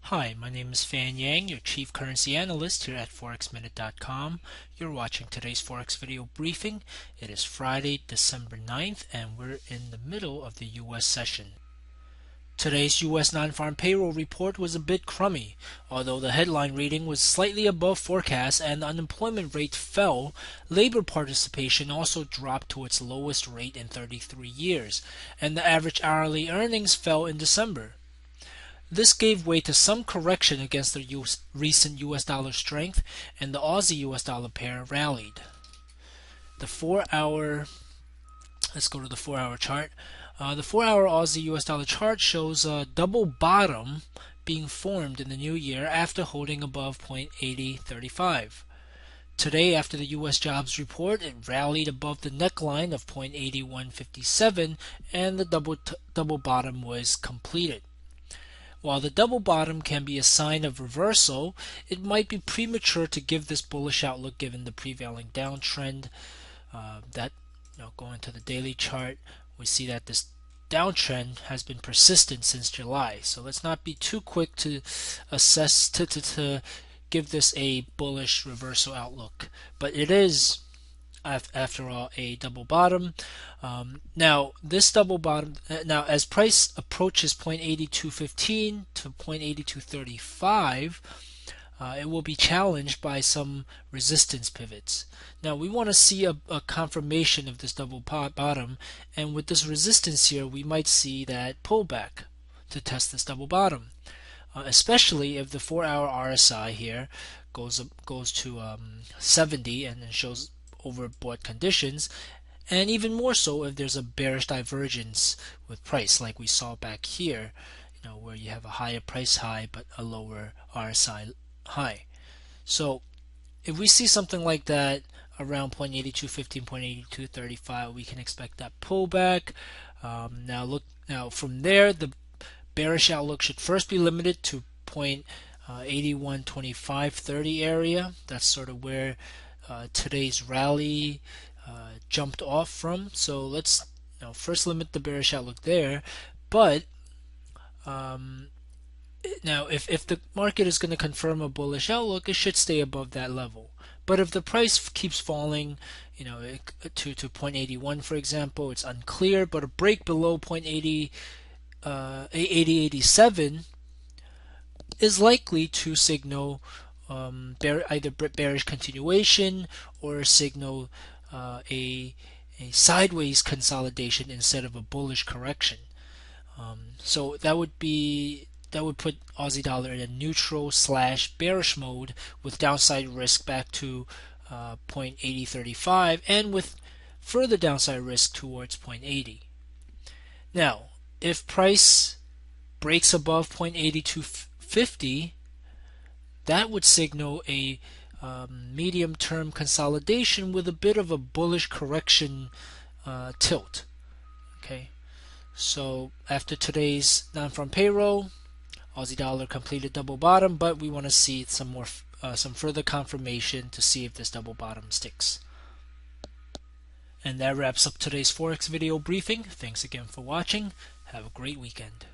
Hi, my name is Fan Yang, your Chief Currency Analyst here at ForexMinute.com. You're watching today's Forex video briefing. It is Friday, December 9th, and we're in the middle of the U.S. session. Today's U.S. non-farm payroll report was a bit crummy. Although the headline reading was slightly above forecast and the unemployment rate fell, labor participation also dropped to its lowest rate in 33 years, and the average hourly earnings fell in December. This gave way to some correction against the recent US dollar strength, and the Aussie US dollar pair rallied. The 4-hour, let's go to the 4-hour chart. The 4-hour Aussie US dollar chart shows a double bottom being formed in the new year after holding above 0.8035. Today, after the U.S. jobs report, it rallied above the neckline of 0.8157, and the double bottom was completed. While the double bottom can be a sign of reversal, it might be premature to give this bullish outlook given the prevailing downtrend. Going to the daily chart, we see that this downtrend has been persistent since July. So let's not be too quick to assess to give this a bullish reversal outlook. But it is, after all, a double bottom. Now this double bottom, now as price approaches 0.8215 to 0.8235, it will be challenged by some resistance pivots. Now we want to see a confirmation of this double bottom, and with this resistance here we might see that pullback to test this double bottom, especially if the 4-hour RSI here goes to 70 and then shows overbought conditions, and even more so if there's a bearish divergence with price like we saw back here, where you have a higher price high but a lower RSI high. So if we see something like that around 0.8215, 0.8235, we can expect that pullback. Now from there, the bearish outlook should first be limited to 0.812530 area. That's sort of where today's rally jumped off from. So let's first limit the bearish outlook there. But now if the market is going to confirm a bullish outlook, it should stay above that level. But if the price keeps falling, to 0.81, for example, it's unclear. But a break below 0.8087 is likely to signal either bearish continuation or signal a sideways consolidation instead of a bullish correction. So that would put Aussie dollar in a neutral / bearish mode with downside risk back to 0.8035 and with further downside risk towards 0.80. Now, if price breaks above 0.8250, that would signal a medium-term consolidation with a bit of a bullish correction tilt. Okay, so after today's non-farm payroll, Aussie dollar completed double bottom, but we want to see some further confirmation to see if this double bottom sticks. And that wraps up today's Forex video briefing. Thanks again for watching. Have a great weekend.